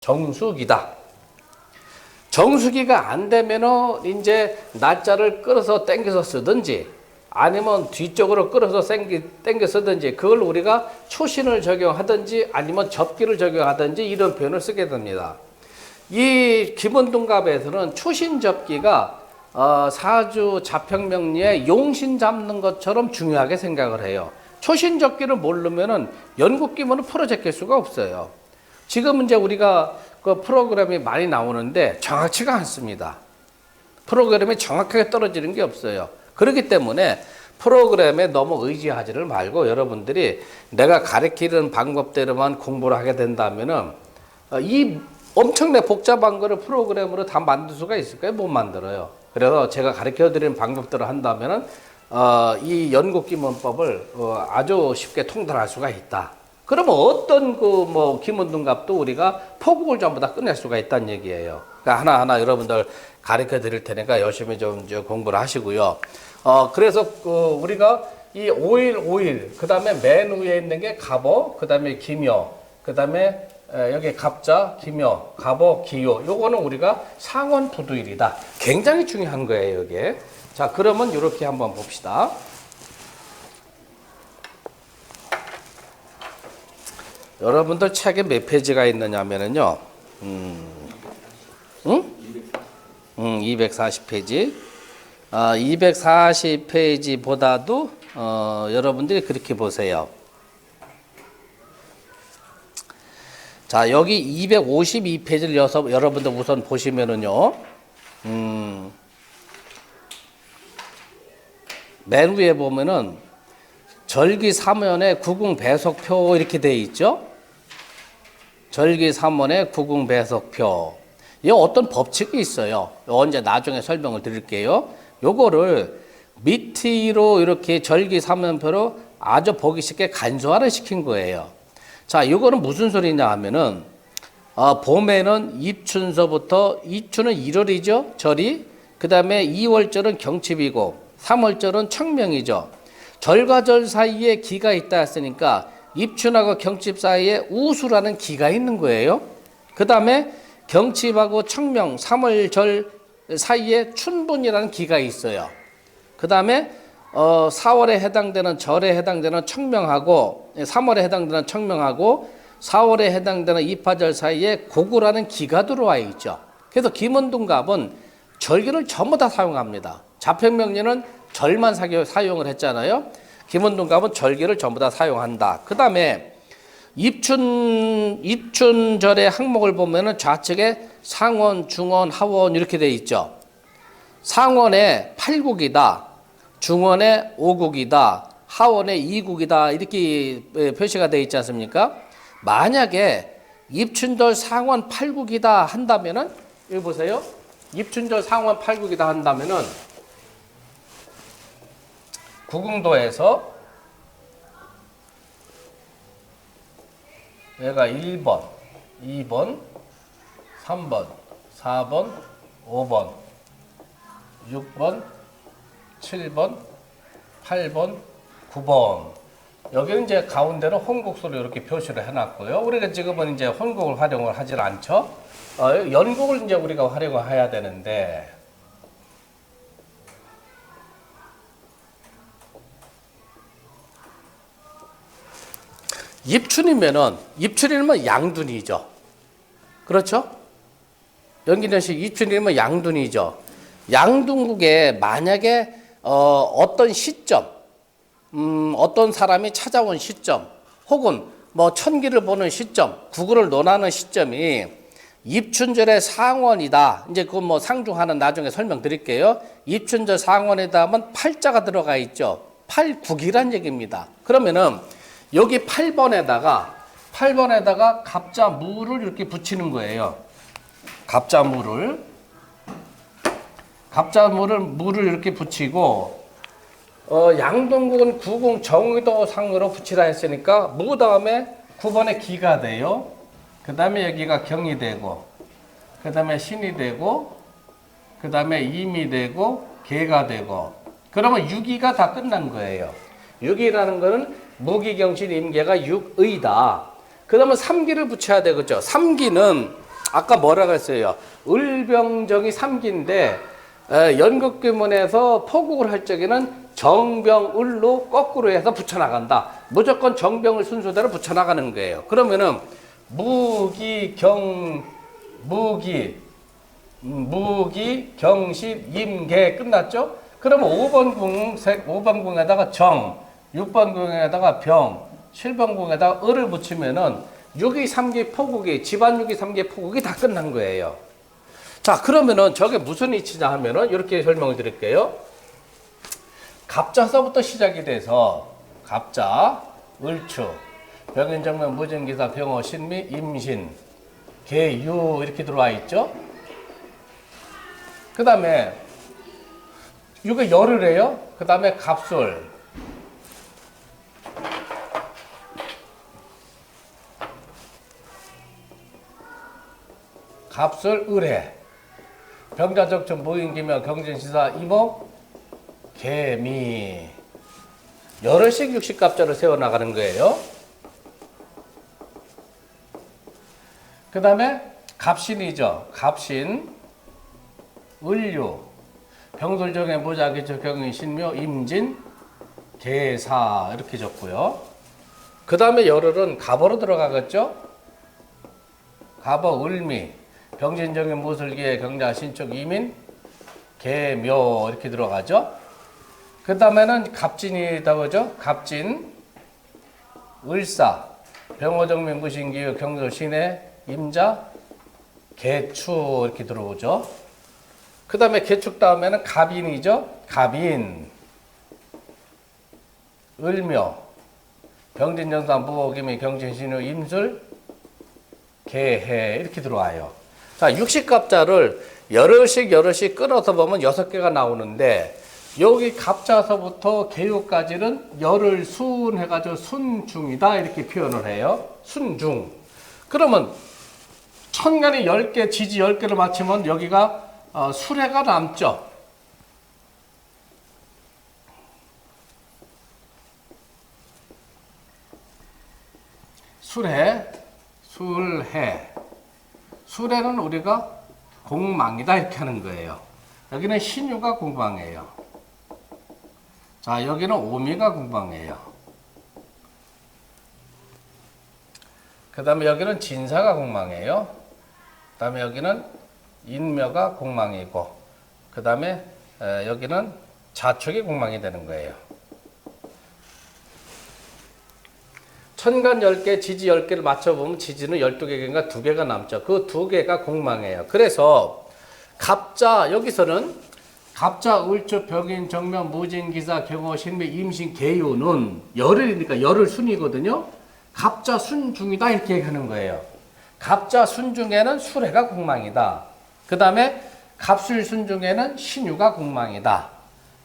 정수기다. 정수기가 안 되면은 이제 날짜를 끌어서 당겨서 쓰든지 아니면 뒤쪽으로 끌어서 당겨 쓰든지 그걸 우리가 초신을 적용하든지 아니면 접기를 적용하든지 이런 표현을 쓰게 됩니다. 이 기본동갑에서는 초신 접기가 사주 자평명리에 용신 잡는 것처럼 중요하게 생각을 해요. 초신 접기를 모르면은 연국기문을 풀어 제낄 수가 없어요. 지금 이제 우리가 그 프로그램이 많이 나오는데 정확치가 않습니다. 프로그램이 정확하게 떨어지는 게 없어요. 그렇기 때문에 프로그램에 너무 의지하지를 말고 여러분들이 내가 가르치는 방법대로만 공부를 하게 된다면은 이 엄청나게 복잡한 거를 프로그램으로 다 만들 수가 있을까요? 못 만들어요. 그래서 제가 가르쳐 드리는 방법대로 한다면은 이 연국기문법을 아주 쉽게 통달할 수가 있다. 그러면 어떤 기문등갑도 우리가 포국을 전부 다 끝낼 수가 있다는 얘기예요. 그러니까 하나하나 여러분들 가르쳐 드릴 테니까 열심히 좀 공부를 하시고요. 그래서 우리가 이 5일, 그 다음에 맨 위에 있는 게 갑오, 그 다음에 기묘, 그 다음에 여기 갑자, 기묘, 갑오, 기요. 요거는 우리가 상원 부두일이다. 굉장히 중요한 거예요, 이게. 자, 그러면 이렇게 한번 봅시다. 여러분들 책에 몇 페이지가 있느냐면은요, 240페이지. 240페이지보다도, 여러분들이 그렇게 보세요. 자, 여기 252페이지를 여러분들 우선 보시면은요, 맨 위에 보면은 절기 3원에 구궁 배석표 이렇게 돼 있죠? 절기 3원에 구궁 배석표. 이 어떤 법칙이 있어요. 언제 나중에 설명을 드릴게요. 요거를 밑으로 이렇게 절기 3원표로 아주 보기 쉽게 간소화를 시킨 거예요. 자, 이거는 무슨 소리냐 하면은, 봄에는 입춘서부터, 입춘은 1월이죠, 절이. 그 다음에 2월절은 경칩이고, 3월절은 청명이죠. 절과 절 사이에 기가 있다 했으니까, 입춘하고 경칩 사이에 우수라는 기가 있는 거예요. 그 다음에 경칩하고 청명, 3월절 사이에 춘분이라는 기가 있어요. 그 다음에 4월에 해당되는 절에 해당되는 청명하고 3월에 해당되는 청명하고 4월에 해당되는 입하절 사이에 고구라는 기가 들어와 있죠. 그래서 기문등갑은 절기를 전부 다 사용합니다. 자평명리는 절만 사용을 했잖아요. 기문등갑은 절기를 전부 다 사용한다. 그 다음에 입춘절의 항목을 보면은 좌측에 상원, 중원, 하원 이렇게 돼 있죠. 상원에 8국이다. 중원에 5국이다. 하원에 2국이다. 이렇게 표시가 되어 있지 않습니까? 만약에 입춘절 상원 8국이다 한다면은, 여기 보세요. 입춘절 상원 8국이다 한다면은, 구궁도에서 얘가 1번, 2번, 3번, 4번, 5번, 6번, 7번, 8번, 9번. 여기는 이제 가운데로 혼국수로 이렇게 표시를 해놨고요. 우리가 지금은 이제 혼국을 활용을 하질 않죠. 연국을 이제 우리가 활용을 해야 되는데, 입춘이면 양둔이죠. 그렇죠? 연기년 씨, 입춘이면 양둔이죠. 양둔국에 만약에 어떤 시점, 어떤 사람이 찾아온 시점, 혹은 뭐 천기를 보는 시점, 구구를 논하는 시점이 입춘절의 상원이다. 이제 그건 뭐 상중하는 나중에 설명드릴게요. 입춘절 상원이다 하면 팔자가 들어가 있죠. 팔국이란 얘기입니다. 그러면은 여기 8번에다가 갑자무를 이렇게 붙이는 거예요. 갑자무를 이렇게 붙이고, 양동국은 구궁 정의도 상으로 붙이라 했으니까 무 다음에 9번에 기가 돼요. 그 다음에 여기가 경이 되고, 그 다음에 신이 되고, 그 다음에 임이 되고, 개가 되고, 그러면 6기가 다 끝난 거예요. 6이라는 거는 무기경신 임계가 6의다. 그 다음에 3기를 붙여야 되겠죠. 3기는 아까 뭐라고 했어요? 을병정이 삼기인데 연극규문에서 포국을 할 적에는 정병을로 거꾸로 해서 붙여나간다. 무조건 정병을 순서대로 붙여나가는 거예요. 그러면은 무기, 경십, 임계 끝났죠? 그러면 5번 궁에다가 정, 6번 궁에다가 병, 7번 궁에다가 을을 붙이면은 6기 3기 포국이, 집안 6기 3기 포국이 다 끝난 거예요. 자, 그러면은 저게 무슨 이치냐 하면은 이렇게 설명을 드릴게요. 갑자서부터 시작이 돼서 갑자, 을추, 병인정명, 무진기사, 병호, 신미, 임신, 계유 이렇게 들어와 있죠. 그 다음에 이게 열을 해요. 그 다음에 갑술, 갑술, 을해, 병자적천, 무인기며, 경진시사, 이목, 개미. 여럿씩 60갑자를 세워나가는 거예요. 그 다음에 갑신이죠. 갑신, 을류, 병술정의 모자, 기초, 경인, 신묘, 임진, 계사 이렇게 적고요. 그 다음에 열흘은 갑으로 들어가겠죠. 갑어, 을미, 병진정의 무술기에, 경자, 신축, 이민, 계묘 이렇게 들어가죠. 그 다음에는 갑진이 나오죠. 갑진, 을사, 병호정민, 무신기유, 경솔, 신해, 임자, 개추 이렇게 들어오죠. 그 다음에 개축 다음에는 갑인이죠. 갑인, 을묘, 병진정사, 무호기미, 경진신유, 임술, 개해 이렇게 들어와요. 자, 60갑자를 여럿씩 끊어서 보면 6개가 나오는데 여기 갑자서부터 개유까지는 열을 순 해가지고 순중이다 이렇게 표현을 해요. 순중. 그러면 천간이 10개, 지지 10개를 맞추면 여기가 수레가 남죠. 수레, 술해. 수레는 우리가 공망이다 이렇게 하는 거예요. 여기는 신유가 공망이에요. 자, 여기는 오미가 공망이에요. 그 다음에 여기는 진사가 공망이에요. 그 다음에 여기는 인묘가 공망이고, 그 다음에 여기는 자축이 공망이 되는 거예요. 천간 10개, 지지 10개를 맞춰보면 지지는 12개인가 2개가 남죠. 그 2개가 공망이에요. 그래서 갑자, 여기서는 갑자, 을주, 병인, 정명, 무진, 기사, 경호, 신미, 임신, 계유는 열흘이니까 열흘 순이거든요. 갑자, 순중이다 이렇게 얘기하는 거예요. 갑자, 순중에는 수레가 공망이다. 그 다음에 갑술, 순중에는 신유가 공망이다.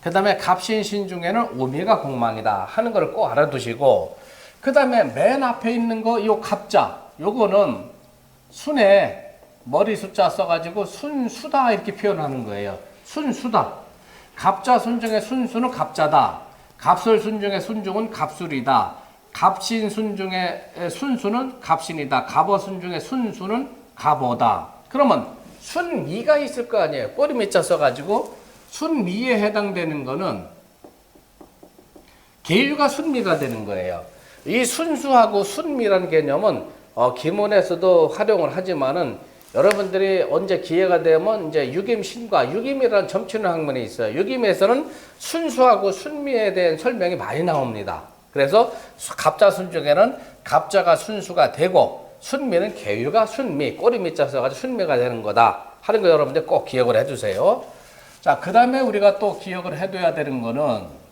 그 다음에 갑신, 신중에는 오미가 공망이다 하는 걸 꼭 알아두시고, 그 다음에 맨 앞에 있는 거, 요 갑자, 요거는 순에 머리 숫자 써가지고 순수다 이렇게 표현하는 거예요. 순수다. 갑자 순중의 순수는 갑자다. 갑술 순중의 순중은 갑술이다. 갑신 순중의 순수는 갑신이다. 갑어 순중의 순수는 갑어다. 그러면 순미가 있을 거 아니에요. 꼬리 밑자 써가지고 순미에 해당되는 거는 계유가 순미가 되는 거예요. 이 순수하고 순미라는 개념은 기문에서도 활용을 하지만은 여러분들이 언제 기회가 되면 이제 유김신과 유김이라는 점치는 학문이 있어요. 유김에서는 순수하고 순미에 대한 설명이 많이 나옵니다. 그래서 갑자 순중에는 갑자가 순수가 되고 순미는 계유가 순미, 꼬리 밑자 써가지고 순미가 되는 거다 하는 거 여러분들 꼭 기억을 해주세요. 자, 그 다음에 우리가 또 기억을 해둬야 되는 거는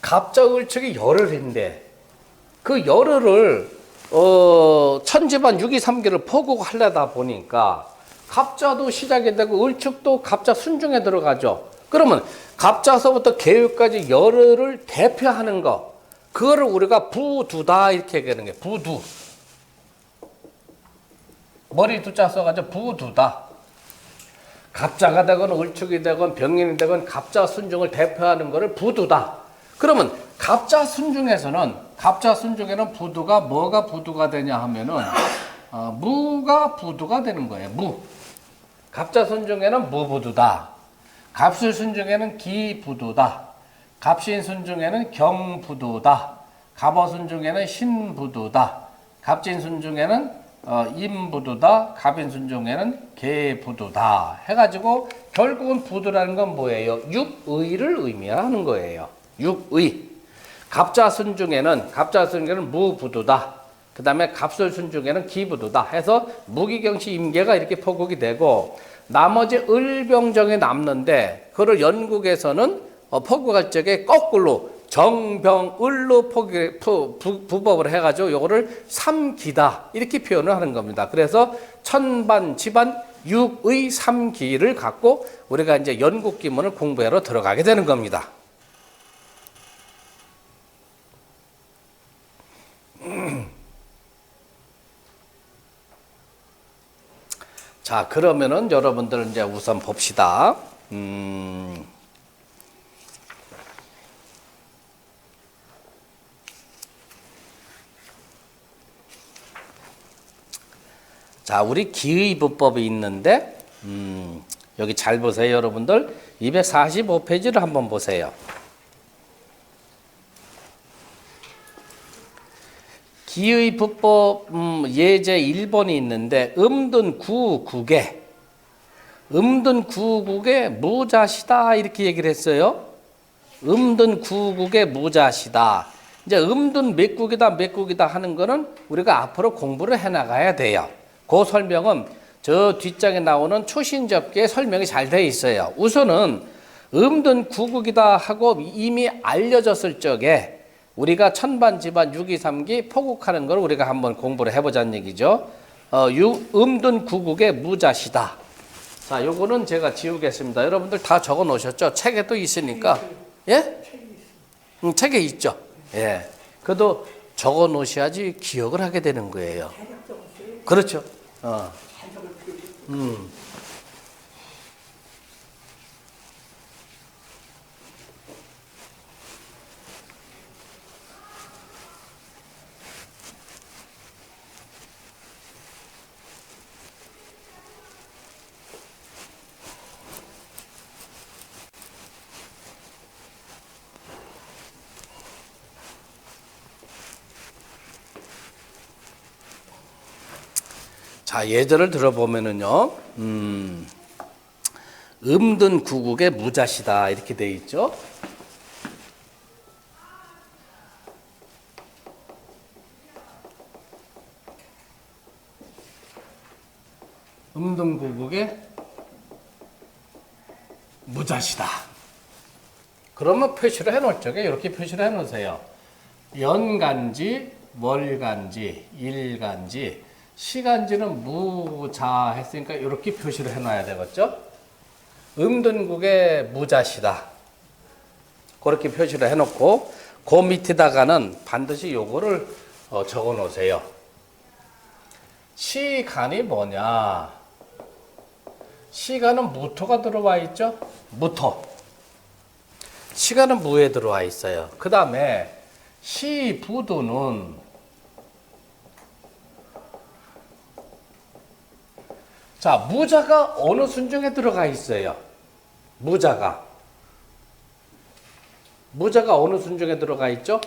갑자 을축이 열흘인데 그 열흘을 천지반 6기 3기를 포국하려다 보니까 갑자도 시작이 되고 을축도 갑자 순중에 들어가죠. 그러면 갑자서부터 계유까지 열흘을 대표하는 거, 그거를 우리가 부두다 이렇게 얘기하는 거예요. 부두. 머리 두자 써가지고 부두다. 갑자가 되건 을축이 되건 병인이 되건 갑자 순중을 대표하는 거를 부두다. 그러면 갑자순 중에는 부두가 뭐가 부두가 되냐 하면은 무가 부두가 되는 거예요. 무. 갑자순 중에는 무부두다. 갑술순 중에는 기부두다. 갑신순 중에는 경부두다. 갑어순 중에는 신부두다. 갑진순 중에는 임부두다. 갑인순 중에는 계부두다. 해가지고 결국은 부두라는 건 뭐예요? 육의를 의미하는 거예요. 육의. 갑자순 중에는 무부두다. 그 다음에 갑술순 중에는 기부두다. 해서 무기경시 임계가 이렇게 포국이 되고 나머지 을병정에 남는데 그걸 연국에서는 포국할 적에 거꾸로 정병을로 부법을 해가지고 요거를 삼기다 이렇게 표현을 하는 겁니다. 그래서 천반 지반 육의 삼기를 갖고 우리가 이제 연국기문을 공부하러 들어가게 되는 겁니다. 자, 그러면은 여러분들 이제 우선 봅시다. 자, 우리 기의부법이 있는데, 여기 잘 보세요, 여러분들. 245페이지를 한번 보세요. 기의부법 예제 1번이 있는데, 음둔 구국에 무자시다 이렇게 얘기를 했어요. 음둔 구국에 무자시다. 이제 음둔 몇 국이다 하는 거는 우리가 앞으로 공부를 해나가야 돼요. 그 설명은 저 뒷장에 나오는 초신접기에 설명이 잘 되어 있어요. 우선은 음둔 구국이다 하고 이미 알려졌을 적에 우리가 천반지반 623기 포국하는 걸 우리가 한번 공부를 해보자는 얘기죠. 음둔 구국의 무자시다. 자, 요거는 제가 지우겠습니다. 여러분들 다 적어 놓으셨죠? 책에도 있으니까. 예? 책에 있죠. 예. 그래도 적어 놓으셔야지 기억을 하게 되는 거예요. 그렇죠. 자, 예절을 들어보면은요, 음둔 구국의 무자시다 이렇게 돼 있죠. 음둔 구국의 무자시다. 그러면 표시를 해놓을 적에 이렇게 표시를 해놓으세요. 연간지, 월간지, 일간지, 시간지는 무자 했으니까 이렇게 표시를 해놔야 되겠죠. 음둔국의 무자시다. 그렇게 표시를 해놓고 그 밑에다가는 반드시 요거를 적어 놓으세요. 시간이 뭐냐? 시간은 무토가 들어와 있죠. 무토. 시간은 무에 들어와 있어요. 그 다음에 시부두는 자, 무자가 어느 순중에 들어가 있어요? 무자가 어느 순중에 들어가 있죠?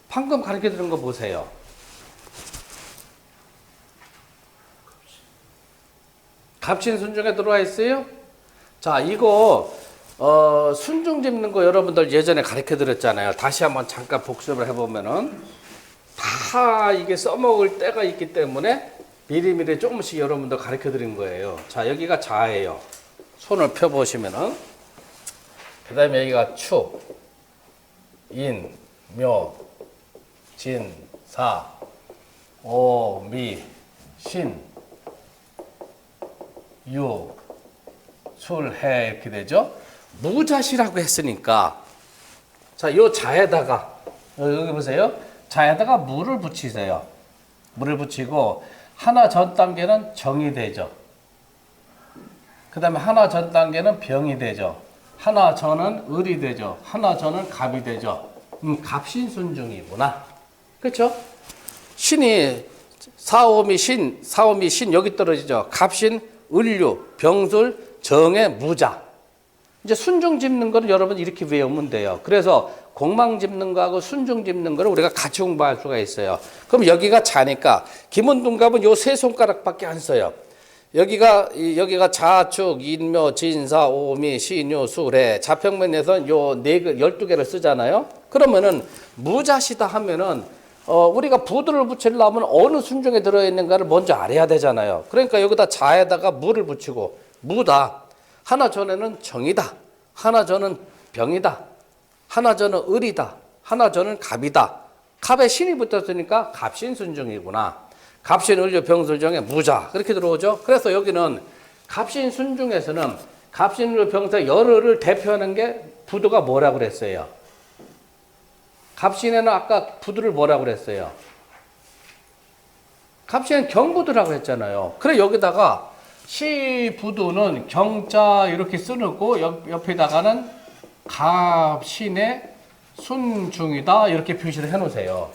방금 가르쳐 드린 거 보세요. 갑신 순중에 들어와 있어요? 자, 이거 순중 짚는 거 여러분들 예전에 가르쳐 드렸잖아요. 다시 한번 잠깐 복습을 해보면은 다 이게 써먹을 때가 있기 때문에 미리미리 조금씩 여러분들 가르쳐 드린 거예요. 자, 여기가 자예요. 손을 펴보시면은. 그 다음에 여기가 축, 인, 묘, 진, 사, 오, 미, 신, 유, 술, 해 이렇게 되죠. 무자시라고 했으니까 자, 요 자에다가 여기 보세요. 자에다가 물을 붙이세요. 물을 붙이고 하나 전 단계는 정이 되죠. 그 다음에 하나 전 단계는 병이 되죠. 하나 전은 을이 되죠. 하나 전은 갑이 되죠. 갑신순중이구나. 그렇죠? 신이 사오미 신 여기 떨어지죠. 갑신, 을류, 병술, 정의, 무자. 이제 순중 짚는 거는 여러분 이렇게 외우면 돼요. 그래서 공망 짚는 거하고 순중 짚는 거를 우리가 같이 공부할 수가 있어요. 그럼 여기가 자니까 김원둔갑은 요 세 손가락밖에 안 써요. 여기가 자축, 인묘, 진사, 오미, 신유, 수래. 자평면에서 요 12개를 쓰잖아요. 그러면은 무자시다 하면은 우리가 부두를 붙이려면 어느 순중에 들어있는가를 먼저 알아야 되잖아요. 그러니까 여기다 자에다가 무를 붙이고 무다. 하나 전에는 정이다. 하나 전은 병이다. 하나 전은 을이다. 하나 전은 갑이다. 갑에 신이 붙었으니까 갑신순중이구나. 갑신, 을류, 병술, 정의, 무자. 그렇게 들어오죠. 그래서 여기는 갑신순중에서는 갑신, 을류, 병술, 열흘을 대표하는 게 부두가 뭐라고 그랬어요? 갑신에는 아까 부두를 뭐라고 그랬어요? 갑신은 경부두라고 했잖아요. 그래 여기다가 시부두는 경자 이렇게 써놓고 옆에다가는 갑신의 순중이다 이렇게 표시를 해놓으세요.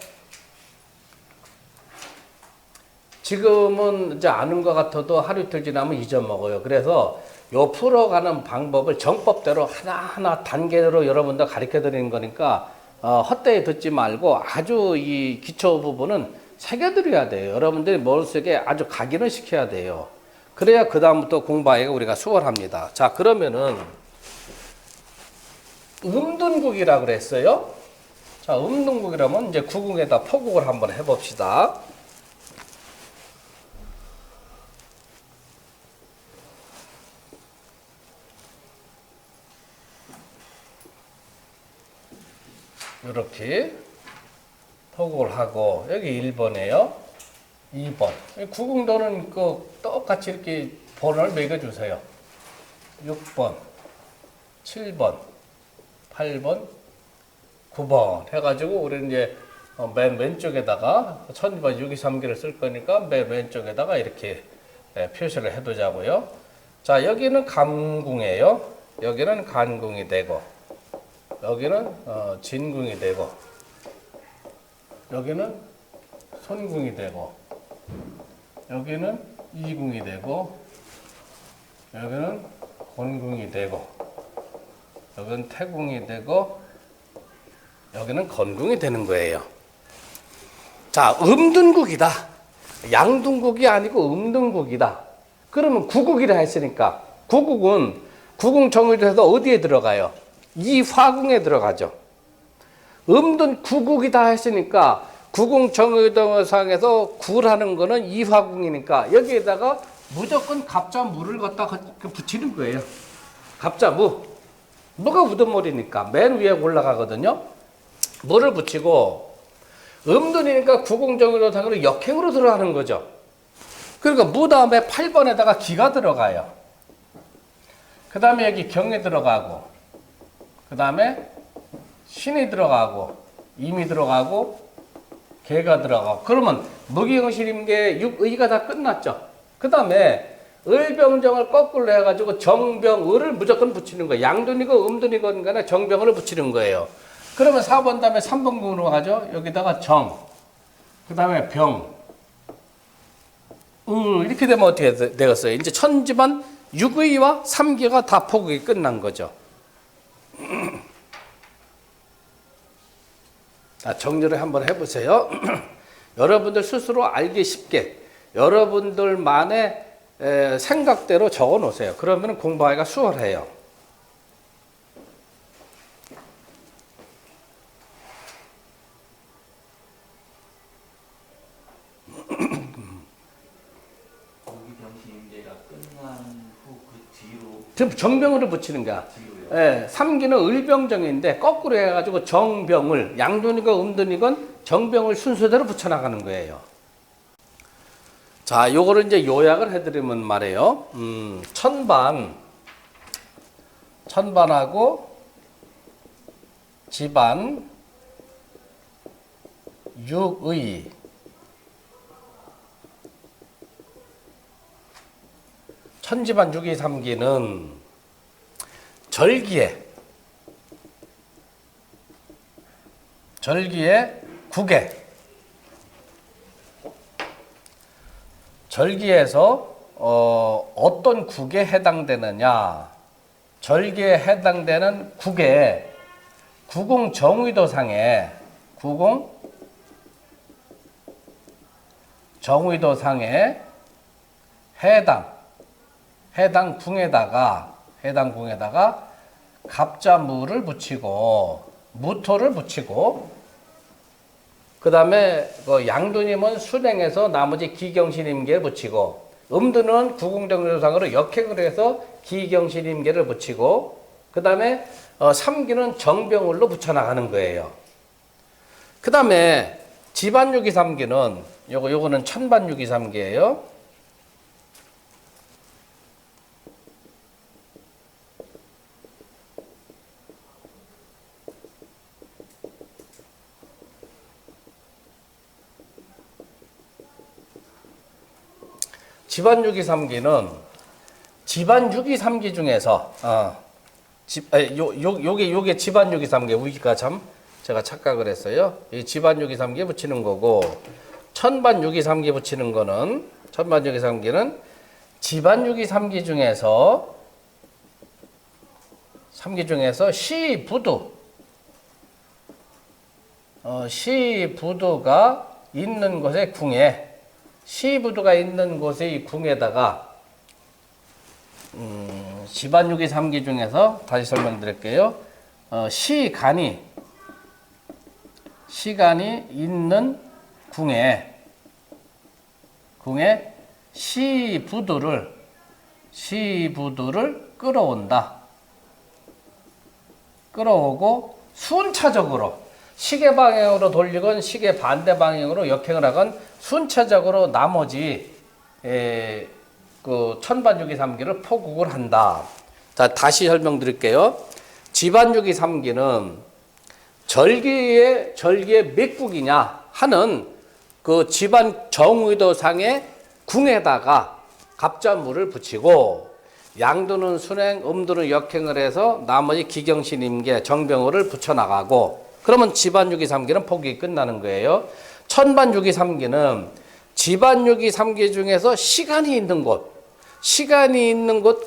지금은 이제 아는 것 같아도 하루 이틀 지나면 잊어먹어요. 그래서 요 풀어가는 방법을 정법대로 하나하나 단계로 여러분들 가르쳐 드리는 거니까 헛되이 듣지 말고 아주 이 기초 부분은 새겨드려야 돼요. 여러분들이 머릿속에 아주 각인을 시켜야 돼요. 그래야 그 다음부터 공부하기가 우리가 수월합니다. 자, 그러면은 음둔국이라고 그랬어요. 자, 음둔국이라면 이제 구국에다 포국을 한번 해봅시다. 이렇게 포국을 하고 여기 1번이에요. 2번. 구궁도는 똑같이 이렇게 번호를 매겨주세요. 6번, 7번, 8번, 9번 해가지고 우리는 이제 맨 왼쪽에다가 1002번 623개를 쓸 거니까 맨 왼쪽에다가 이렇게 표시를 해두자고요. 자, 여기는 감궁이에요. 여기는 간궁이 되고 여기는 진궁이 되고 여기는 손궁이 되고 여기는 이궁이 되고 여기는 곤궁이 되고 여기는 태궁이 되고 여기는 건궁이 되는 거예요. 자, 음둔국이다. 양둔국이 아니고 음둔국이다. 그러면 구국이라 했으니까 구국은 구궁정의로 해서 어디에 들어가요? 이 화궁에 들어가죠. 음둔 구국이다 했으니까 구궁정의동상에서 구라는 거는 이 화궁이니까 여기에다가 무조건 갑자무를 갖다 붙이는 거예요. 갑자무. 무가 우두머리니까 맨 위에 올라가거든요. 무를 붙이고 음둔이니까 구궁정의동상으로 역행으로 들어가는 거죠. 그러니까 무 다음에 8번에다가 기가 들어가요. 그 다음에 여기 경에 들어가고 그 다음에 신이 들어가고 임이 들어가고 개가 들어가고 그러면 무기응실임계 6의가 다 끝났죠. 그 다음에 을병정을 거꾸로 해가지고 정병을을 무조건 붙이는 거예요. 양둔이고 음둔이건 간에 정병을 붙이는 거예요. 그러면 4번 다음에 3번궁으로 가죠. 여기다가 정, 그 다음에 병, 이렇게 되면 어떻게 되겠어요? 이제 천지만 6의와 3기가 다 포국이 끝난 거죠. 자, 정리를 한번 해보세요. 여러분들 스스로 알기 쉽게 여러분들만의 생각대로 적어 놓으세요. 그러면 공부하기가 수월해요. 지금 정병으로 붙이는 거야. 예, 3기는 을병정인데 거꾸로 해가지고 정병을 양둔이건 음둔이건 정병을 순서대로 붙여나가는 거예요. 자, 요거를 이제 요약을 해드리면 말이에요. 천반하고 지반, 육의, 천지반 육의 삼기는 절기에 절기의 국에. 절기에서 어떤 국에 해당되느냐? 절기에 해당되는 국에 구공 정의도상에 해당 궁에다가 갑자무를 붙이고 무토를 붙이고 그 다음에 양두님은 순행해서 나머지 기경신임계를 붙이고 음두는 구공정의도상으로 역행을 해서 기경신임계를 붙이고 그 다음에 삼기는 정병울로 붙여나가는 거예요. 그 다음에 지반유기삼기는 요거는 천반유기삼기예요. 지반유기삼기 중에서 요게 지반유기삼기 우기가 참 제가 착각을 했어요. 이 지반유기삼기 붙이는 거고 천반유기삼기 붙이는 거는 천반유기삼기는 지반유기삼기 중에서 시부두가 있는 곳의 궁에 시부두가 있는 곳의 이 궁에다가 지반유기삼기 중에서 다시 설명드릴게요. 시간이 있는 궁에 시부두를 끌어오고 순차적으로 시계 방향으로 돌리건 시계 반대 방향으로 역행을 하건 순차적으로 나머지 그 천반유기삼기를 포국을 한다. 자, 다시 설명드릴게요. 지반유기삼기는 절기의 몇 국이냐 하는 그 지반 정의도상의 궁에다가 갑자무를 붙이고 양두는 순행, 음두는 역행을 해서 나머지 기경신임계, 정병호를 붙여나가고 그러면 지반유기삼기는 포국이 끝나는 거예요. 천반유기삼기는 지반유기삼기 중에서 시간이 있는 곳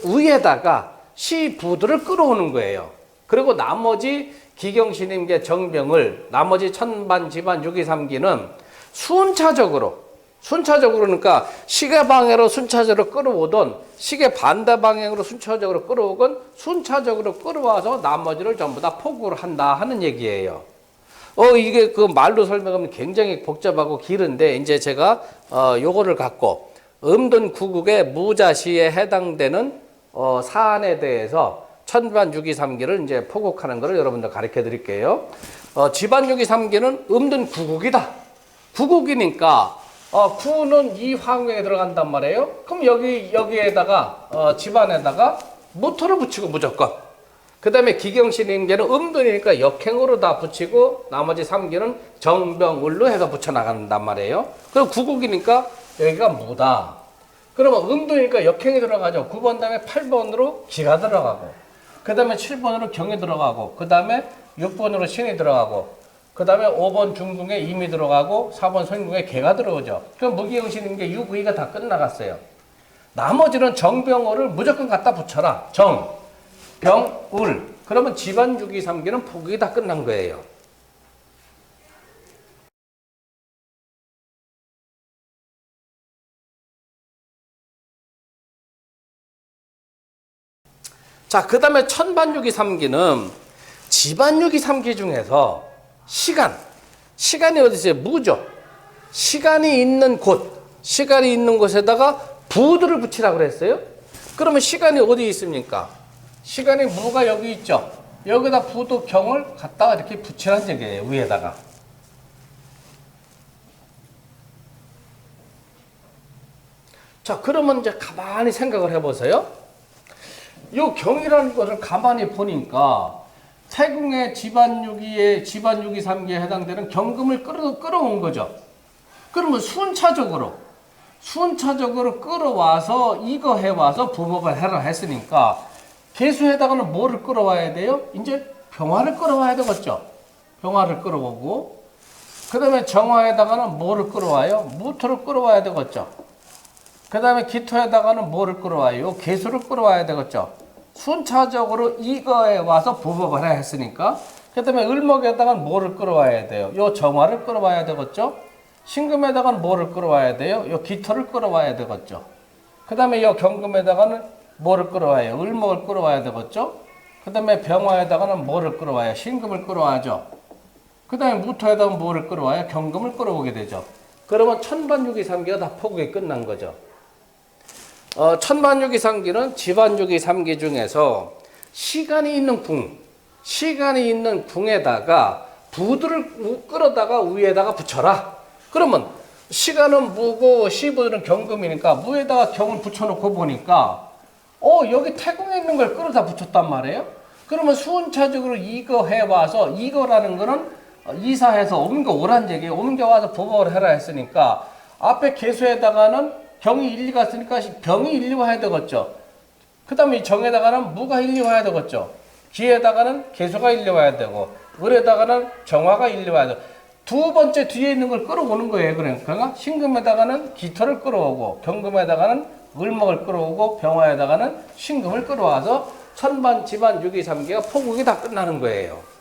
위에다가 시부두를 끌어오는 거예요. 그리고 나머지 기경신임계 정병을 나머지 천반 지반유기삼기는 순차적으로 그러니까 시계 방향으로 순차적으로 끌어오던 시계 반대 방향으로 순차적으로 끌어오건 순차적으로 끌어와서 나머지를 전부 다 포국을 한다 하는 얘기예요. 이게 그 말로 설명하면 굉장히 복잡하고 길은데 이제 제가 요거를 갖고 음둔 구국의 무자시에 해당되는 사안에 대해서 천반유기삼기를 이제 포국하는 것을 여러분들 가르쳐 드릴게요. 지반유기삼기는 음둔 구국이다. 구국이니까 구는 이 황후에 들어간단 말이에요. 그럼 여기에다가 집안에다가 무토를 붙이고 무조건. 그 다음에 기경신임계는 음둔이니까 역행으로 다 붙이고 나머지 3기는 정병울로 해서 붙여나간단 말이에요. 그럼 구국이니까 여기가 무다. 그러면 음둔이니까 역행이 들어가죠. 9번 다음에 8번으로 기가 들어가고 그 다음에 7번으로 경이 들어가고 그 다음에 6번으로 신이 들어가고 그 다음에 5번 중궁에 임이 들어가고 4번 선궁에 개가 들어오죠. 그럼 무기경신임계 6의가 다 끝나갔어요. 나머지는 정병호를 무조건 갖다 붙여라. 정, 병, 울. 그러면 지반유기삼기는 포국이 다 끝난 거예요. 자, 그 다음에 천반유기삼기는 지반유기삼기 중에서 시간이 어디 있어요? 무죠. 시간이 있는 곳에다가 부두를 붙이라고 그랬어요. 그러면 시간이 어디 있습니까? 시간이 무가 여기 있죠. 여기다 부두 경을 갖다가 이렇게 붙이라는 얘기예요. 위에다가. 자, 그러면 이제 가만히 생각을 해보세요. 이 경이라는 것을 가만히 보니까 태궁의 지반유기삼기에 해당되는 경금을 끌어온 거죠. 그러면 순차적으로 끌어와서 이거 해와서 부법을 해라 했으니까 개수에다가는 뭐를 끌어와야 돼요? 이제 병화를 끌어와야 되겠죠. 병화를 끌어오고, 그 다음에 정화에다가는 뭐를 끌어와요? 무토를 끌어와야 되겠죠. 그 다음에 기토에다가는 뭐를 끌어와요? 개수를 끌어와야 되겠죠. 순차적으로 이거에 와서 부법을 해야 했으니까. 그 다음에 을목에다가는 뭐를 끌어와야 돼요? 요 정화를 끌어와야 되겠죠. 신금에다가는 뭐를 끌어와야 돼요? 요 기토를 끌어와야 되겠죠. 그 다음에 요 경금에다가는 뭐를 끌어와요? 을목을 끌어와야 되겠죠. 그 다음에 병화에다가는 뭐를 끌어와요? 신금을 끌어와야죠. 그 다음에 무토에다가 뭐를 끌어와요? 경금을 끌어오게 되죠. 그러면 천반유기삼기가 다 포국이 끝난 거죠. 천반유기삼기는 지반유기삼기 중에서 시간이 있는 궁, 시간이 있는 궁에다가 부두를 끌어다가 위에다가 붙여라. 그러면 시간은 무고 시부는 경금이니까 무에다가 경을 붙여놓고 보니까 여기 태궁에 있는 걸 끌어다 붙였단 말이에요. 그러면 순차적으로 이거 해와서 이거라는 거는 이사해서 옮겨오란 얘기예요. 옮겨와서 부법을 해라 했으니까 앞에 개수에다가는 경이 1, 2가 있으니까 병이 1, 2 와야 되겠죠. 그 다음에 이 정에다가는 무가 1, 2 와야 되겠죠. 기에다가는 개수가 1, 2 와야 되고 을에다가는 정화가 1, 2 와야 되고 두 번째 뒤에 있는 걸 끌어오는 거예요. 그러니까 신금에다가는 기토를 끌어오고 경금에다가는 을목을 끌어오고 병화에다가는 신금을 끌어와서 천반, 지반, 유기, 삼기가 포국이 다 끝나는 거예요.